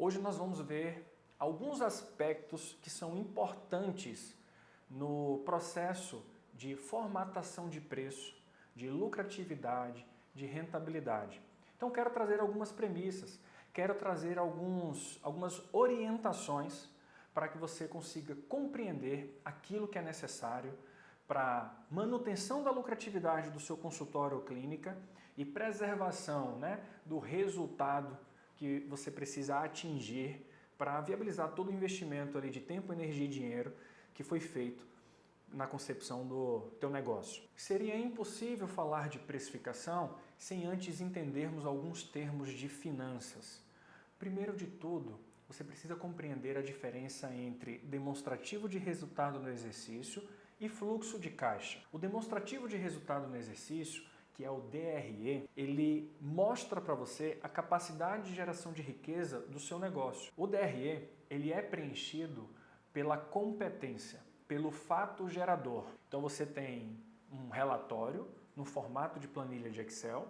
Hoje nós vamos ver alguns aspectos que são importantes no processo de formatação de preço, de lucratividade, de rentabilidade. Então quero trazer algumas premissas, quero trazer algumas orientações para que você consiga compreender aquilo que é necessário para manutenção da lucratividade do seu consultório ou clínica e preservação, do resultado que você precisa atingir para viabilizar todo o investimento ali de tempo, energia e dinheiro que foi feito na concepção do teu negócio. Seria impossível falar de precificação sem antes entendermos alguns termos de finanças. Primeiro de tudo, você precisa compreender a diferença entre demonstrativo de resultado no exercício e fluxo de caixa. O demonstrativo de resultado no exercício, que é o DRE, ele mostra para você a capacidade de geração de riqueza do seu negócio. O DRE, ele é preenchido pela competência, pelo fato gerador. Então você tem um relatório no formato de planilha de Excel,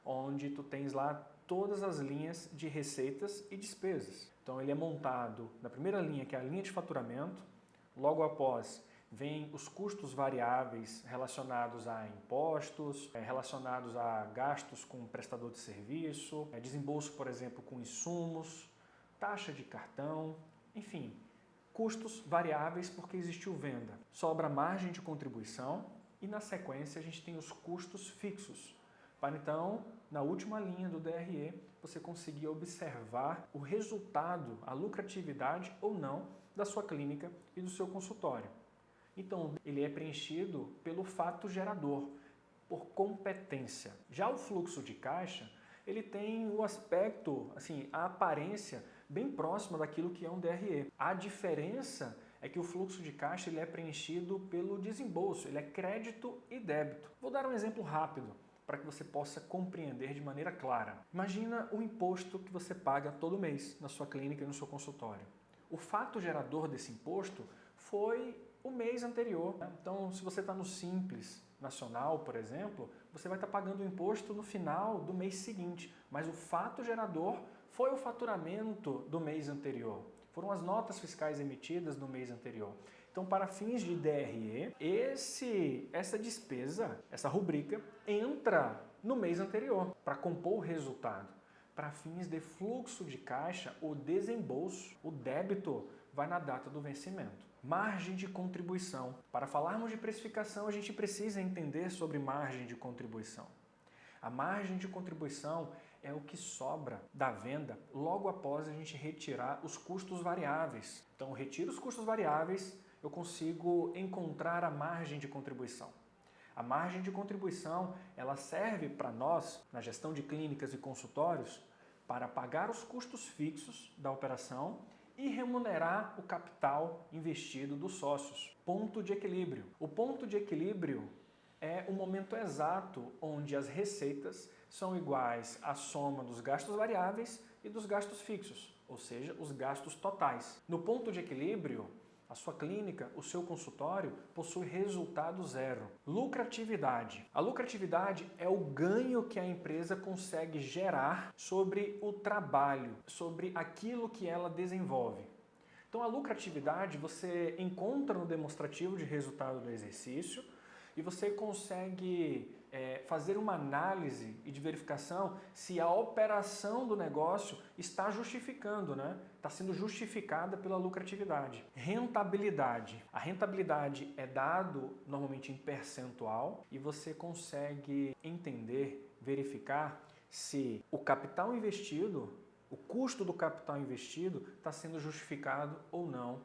onde tu tens lá todas as linhas de receitas e despesas. Então ele é montado na primeira linha, que é a linha de faturamento, logo após vem os custos variáveis relacionados a impostos, relacionados a gastos com prestador de serviço, desembolso, por exemplo, com insumos, taxa de cartão, enfim, custos variáveis porque existiu venda. Sobra margem de contribuição e na sequência a gente tem os custos fixos, para então, na última linha do DRE, você conseguir observar o resultado, a lucratividade ou não da sua clínica e do seu consultório. Então, ele é preenchido pelo fato gerador, por competência. Já o fluxo de caixa, ele tem o aspecto, a aparência bem próxima daquilo que é um DRE. A diferença é que o fluxo de caixa ele é preenchido pelo desembolso, ele é crédito e débito. Vou dar um exemplo rápido para que você possa compreender de maneira clara. Imagina o imposto que você paga todo mês na sua clínica e no seu consultório. O fato gerador desse imposto foi o mês anterior. Então, se você está no Simples Nacional, por exemplo, você vai estar pagando o imposto no final do mês seguinte, mas o fato gerador foi o faturamento do mês anterior. Foram as notas fiscais emitidas no mês anterior. Então, para fins de DRE, essa despesa, essa rubrica, entra no mês anterior para compor o resultado. Para fins de fluxo de caixa, o desembolso, o débito, vai na data do vencimento. Margem de contribuição. Para falarmos de precificação, a gente precisa entender sobre margem de contribuição. A margem de contribuição é o que sobra da venda logo após a gente retirar os custos variáveis. Então, eu retiro os custos variáveis, eu consigo encontrar a margem de contribuição. A margem de contribuição, ela serve para nós, na gestão de clínicas e consultórios, para pagar os custos fixos da operação e remunerar o capital investido dos sócios. Ponto de equilíbrio. O ponto de equilíbrio é o momento exato onde as receitas são iguais à soma dos gastos variáveis e dos gastos fixos, ou seja, os gastos totais. No ponto de equilíbrio, a sua clínica, o seu consultório, possui resultado zero. Lucratividade. A lucratividade é o ganho que a empresa consegue gerar sobre o trabalho, sobre aquilo que ela desenvolve. Então a lucratividade você encontra no demonstrativo de resultado do exercício e você consegue fazer uma análise e de verificação se a operação do negócio está justificando, está sendo justificada pela lucratividade. Rentabilidade. A rentabilidade é dado normalmente em percentual e você consegue entender, verificar se o capital investido, o custo do capital investido está sendo justificado ou não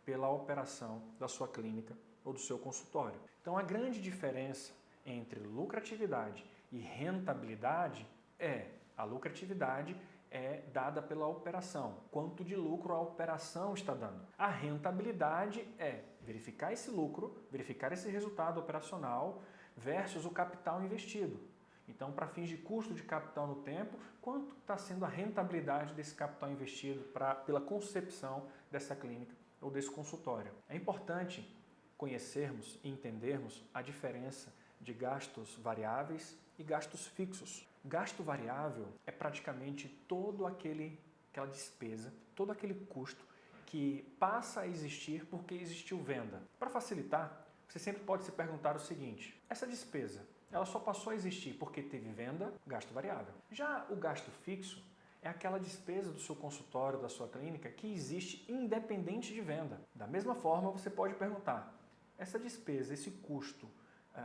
pela operação da sua clínica ou do seu consultório. Então a grande diferença entre lucratividade e rentabilidade é a lucratividade é dada pela operação, quanto de lucro a operação está dando. A rentabilidade é verificar esse lucro, verificar esse resultado operacional versus o capital investido. Então, para fins de custo de capital no tempo, quanto está sendo a rentabilidade desse capital investido pela concepção dessa clínica ou desse consultório. É importante conhecermos e entendermos a diferença de gastos variáveis e gastos fixos. Gasto variável é praticamente todo aquele aquela despesa, todo aquele custo que passa a existir porque existiu venda. Para facilitar, você sempre pode se perguntar o seguinte: essa despesa, ela só passou a existir porque teve venda, gasto variável. Já o gasto fixo é aquela despesa do seu consultório, da sua clínica, que existe independente de venda. Da mesma forma, você pode perguntar: essa despesa, esse custo,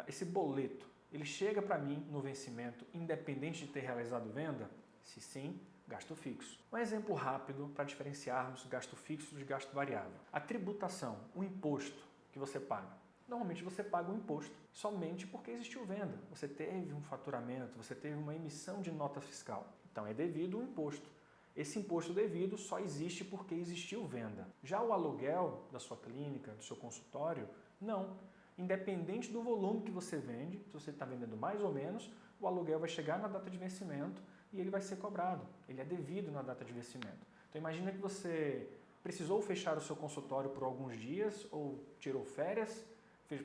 esse boleto, ele chega para mim no vencimento independente de ter realizado venda? Se sim, gasto fixo. Um exemplo rápido para diferenciarmos gasto fixo de gasto variável. A tributação, o imposto que você paga. Normalmente você paga o imposto somente porque existiu venda. Você teve um faturamento, você teve uma emissão de nota fiscal. Então é devido o imposto. Esse imposto devido só existe porque existiu venda. Já o aluguel da sua clínica, do seu consultório, não. Independente do volume que você vende, se você está vendendo mais ou menos, o aluguel vai chegar na data de vencimento e ele vai ser cobrado. Ele é devido na data de vencimento. Então imagina que você precisou fechar o seu consultório por alguns dias ou tirou férias,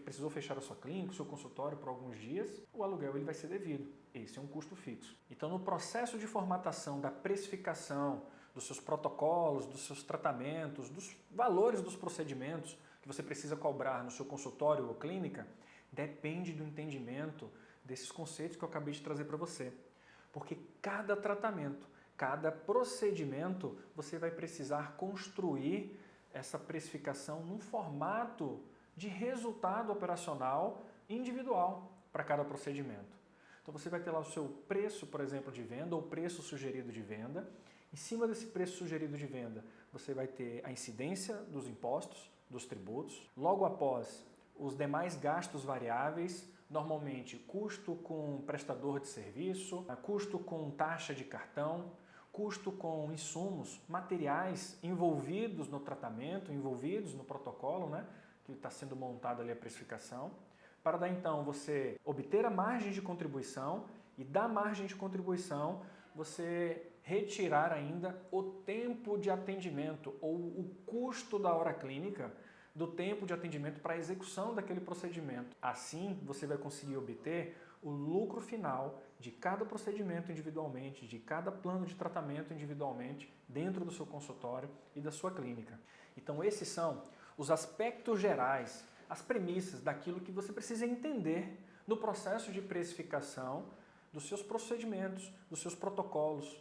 precisou fechar a sua clínica, o seu consultório por alguns dias, o aluguel ele vai ser devido. Esse é um custo fixo. Então, no processo de formatação da precificação, dos seus protocolos, dos seus tratamentos, dos valores dos procedimentos que você precisa cobrar no seu consultório ou clínica, depende do entendimento desses conceitos que eu acabei de trazer para você. Porque cada tratamento, cada procedimento, você vai precisar construir essa precificação num formato de resultado operacional individual para cada procedimento. Então você vai ter lá o seu preço, por exemplo, de venda ou preço sugerido de venda. Em cima desse preço sugerido de venda, você vai ter a incidência dos impostos, dos tributos. Logo após, os demais gastos variáveis, normalmente custo com prestador de serviço, custo com taxa de cartão, custo com insumos, materiais envolvidos no tratamento, envolvidos no protocolo, né? Que está sendo montada ali a precificação, para daí então você obter a margem de contribuição e da margem de contribuição você retirar ainda o tempo de atendimento ou o custo da hora clínica do tempo de atendimento para a execução daquele procedimento. Assim você vai conseguir obter o lucro final de cada procedimento individualmente, de cada plano de tratamento individualmente dentro do seu consultório e da sua clínica. Então esses são os aspectos gerais, as premissas daquilo que você precisa entender no processo de precificação dos seus procedimentos, dos seus protocolos,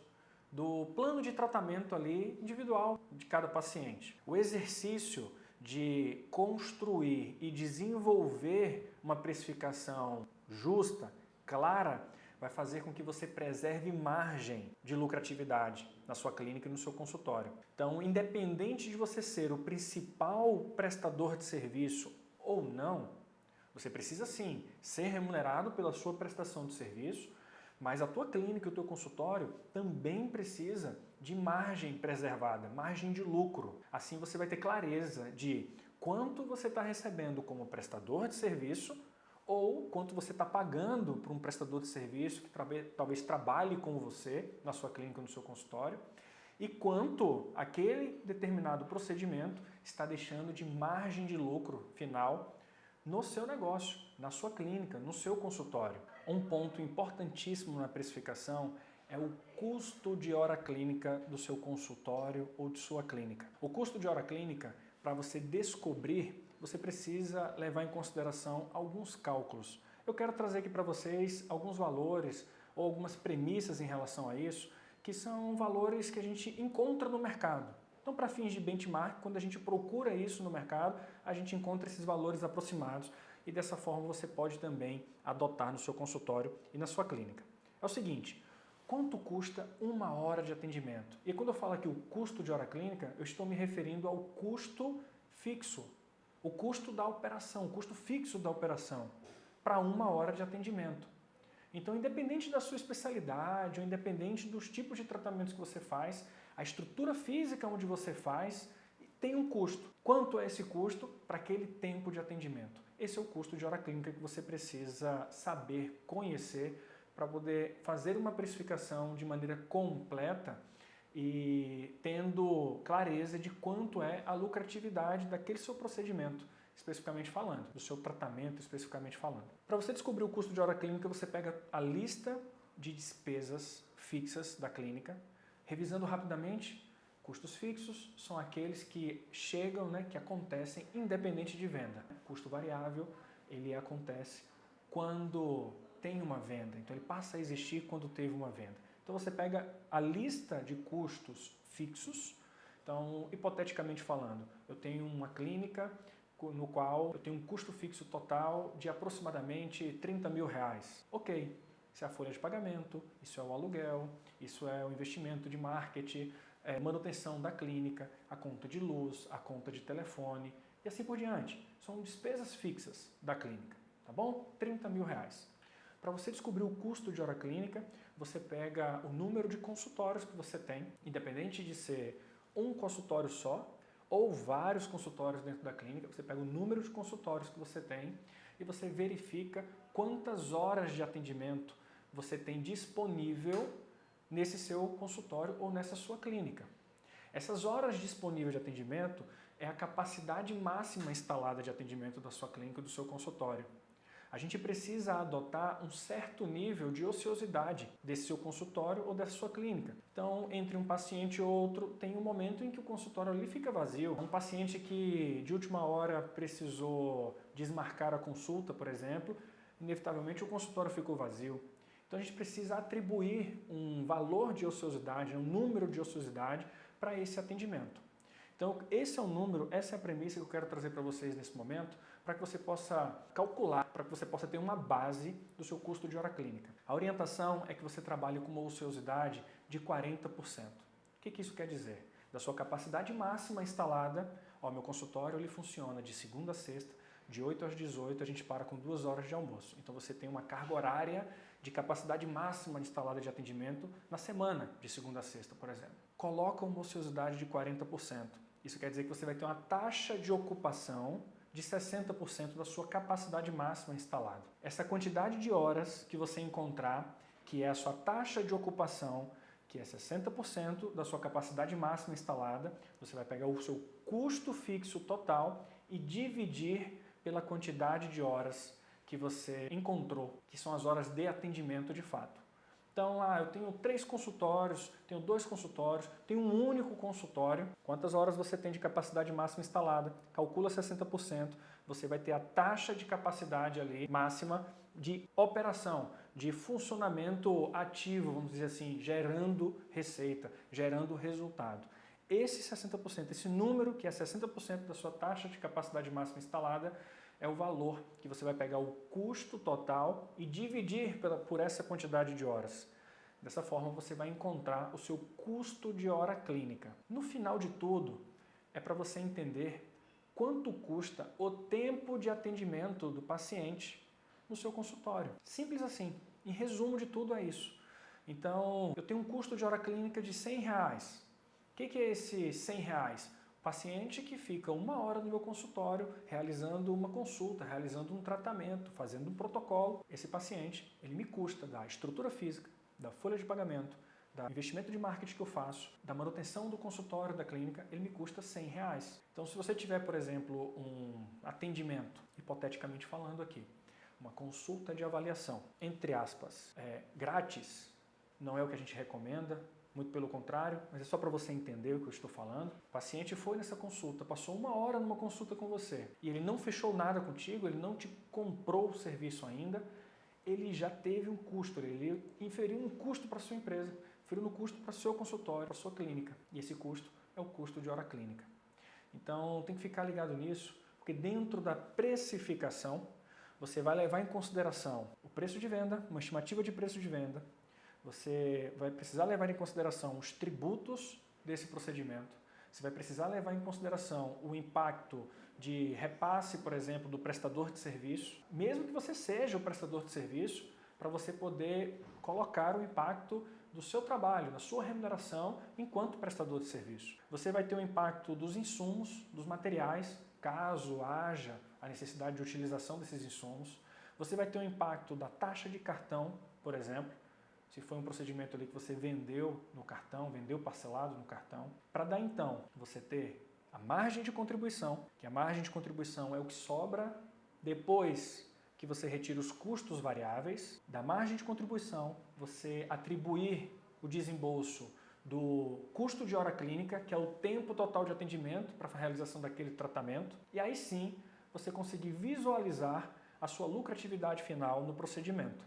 do plano de tratamento ali individual de cada paciente. O exercício de construir e desenvolver uma precificação justa, clara, vai fazer com que você preserve margem de lucratividade na sua clínica e no seu consultório. Então, independente de você ser o principal prestador de serviço ou não, você precisa sim ser remunerado pela sua prestação de serviço, mas a tua clínica e o teu consultório também precisa de margem preservada, margem de lucro. Assim você vai ter clareza de quanto você está recebendo como prestador de serviço ou quanto você está pagando para um prestador de serviço que talvez trabalhe com você na sua clínica ou no seu consultório e quanto aquele determinado procedimento está deixando de margem de lucro final no seu negócio, na sua clínica, no seu consultório. Um ponto importantíssimo na precificação é o custo de hora clínica do seu consultório ou de sua clínica. O custo de hora clínica, para você descobrir, você precisa levar em consideração alguns cálculos. Eu quero trazer aqui para vocês alguns valores ou algumas premissas em relação a isso, que são valores que a gente encontra no mercado. Então, para fins de benchmark, quando a gente procura isso no mercado, a gente encontra esses valores aproximados e dessa forma você pode também adotar no seu consultório e na sua clínica. É o seguinte, quanto custa uma hora de atendimento? E quando eu falo aqui o custo de hora clínica, eu estou me referindo ao custo fixo, o custo da operação, o custo fixo da operação para uma hora de atendimento. Então, independente da sua especialidade ou independente dos tipos de tratamentos que você faz, a estrutura física onde você faz tem um custo. Quanto é esse custo para aquele tempo de atendimento? Esse é o custo de hora clínica que você precisa saber, conhecer, para poder fazer uma precificação de maneira completa e tendo clareza de quanto é a lucratividade daquele seu procedimento, especificamente falando, do seu tratamento especificamente falando. Para você descobrir o custo de hora clínica, você pega a lista de despesas fixas da clínica, revisando rapidamente, Custos fixos são aqueles que chegam, que acontecem independente de venda. Custo variável, ele acontece quando tem uma venda, então ele passa a existir quando teve uma venda. Então você pega a lista de custos fixos, então hipoteticamente falando, eu tenho uma clínica no qual eu tenho um custo fixo total de aproximadamente 30 mil reais. Ok, isso é a folha de pagamento, isso é o aluguel, isso é o investimento de marketing, manutenção da clínica, a conta de luz, a conta de telefone e assim por diante. São despesas fixas da clínica, tá bom? 30 mil reais. Para você descobrir o custo de hora clínica, você pega o número de consultórios que você tem, independente de ser um consultório só ou vários consultórios dentro da clínica, você pega o número de consultórios que você tem e você verifica quantas horas de atendimento você tem disponível nesse seu consultório ou nessa sua clínica. Essas horas disponíveis de atendimento é a capacidade máxima instalada de atendimento da sua clínica ou do seu consultório. A gente precisa adotar um certo nível de ociosidade desse seu consultório ou dessa sua clínica. Então, entre um paciente e outro, tem um momento em que o consultório ali fica vazio. Um paciente que de última hora precisou desmarcar a consulta, por exemplo, inevitavelmente o consultório ficou vazio. Então a gente precisa atribuir um valor de ociosidade, um número de ociosidade para esse atendimento. Então esse é o número, essa é a premissa que eu quero trazer para vocês nesse momento, para que você possa calcular, para que você possa ter uma base do seu custo de hora clínica. A orientação é que você trabalhe com uma ociosidade de 40%. O que isso quer dizer? Da sua capacidade máxima instalada, meu consultório ele funciona de segunda a sexta, de 8 às 18, a gente para com 2 horas de almoço. Então você tem uma carga horária de capacidade máxima instalada de atendimento na semana, de segunda a sexta, por exemplo. Coloca uma ociosidade de 40%. Isso quer dizer que você vai ter uma taxa de ocupação de 60% da sua capacidade máxima instalada. Essa quantidade de horas que você encontrar, que é a sua taxa de ocupação, que é 60% da sua capacidade máxima instalada, você vai pegar o seu custo fixo total e dividir pela quantidade de horas que você encontrou, que são as horas de atendimento de fato. Então, eu tenho 3 consultórios, tenho 2 consultórios, tenho um único consultório. Quantas horas você tem de capacidade máxima instalada? Calcula 60%, você vai ter a taxa de capacidade ali máxima de operação, de funcionamento ativo, vamos dizer assim, gerando receita, gerando resultado. Esse 60%, esse número que é 60% da sua taxa de capacidade máxima instalada, é o valor que você vai pegar o custo total e dividir por essa quantidade de horas. Dessa forma você vai encontrar o seu custo de hora clínica. No final de tudo, é para você entender quanto custa o tempo de atendimento do paciente no seu consultório. Simples assim. Em resumo de tudo é isso. Então, eu tenho um custo de hora clínica de R$100. O que é esse R$100? Paciente que fica 1 hora no meu consultório realizando uma consulta, realizando um tratamento, fazendo um protocolo. Esse paciente, ele me custa da estrutura física, da folha de pagamento, do investimento de marketing que eu faço, da manutenção do consultório, da clínica, ele me custa R$100. Então, se você tiver, por exemplo, um atendimento, hipoteticamente falando aqui, uma consulta de avaliação, entre aspas, grátis, não é o que a gente recomenda, muito pelo contrário, mas é só para você entender o que eu estou falando. O paciente foi nessa consulta, passou 1 hora numa consulta com você e ele não fechou nada contigo, ele não te comprou o serviço ainda, ele já teve um custo, ele inferiu um custo para a sua empresa, inferiu um custo para o seu consultório, para a sua clínica. E esse custo é o custo de hora clínica. Então tem que ficar ligado nisso, porque dentro da precificação, você vai levar em consideração o preço de venda, uma estimativa de preço de venda, você vai precisar levar em consideração os tributos desse procedimento, você vai precisar levar em consideração o impacto de repasse, por exemplo, do prestador de serviço, mesmo que você seja o prestador de serviço, para você poder colocar o impacto do seu trabalho, da sua remuneração enquanto prestador de serviço. Você vai ter o impacto dos insumos, dos materiais, caso haja a necessidade de utilização desses insumos. Você vai ter o impacto da taxa de cartão, por exemplo, se foi um procedimento ali que você vendeu no cartão, vendeu parcelado no cartão, para dar então você ter a margem de contribuição, que a margem de contribuição é o que sobra depois que você retira os custos variáveis, da margem de contribuição você atribuir o desembolso do custo de hora clínica, que é o tempo total de atendimento para a realização daquele tratamento, e aí sim você conseguir visualizar a sua lucratividade final no procedimento.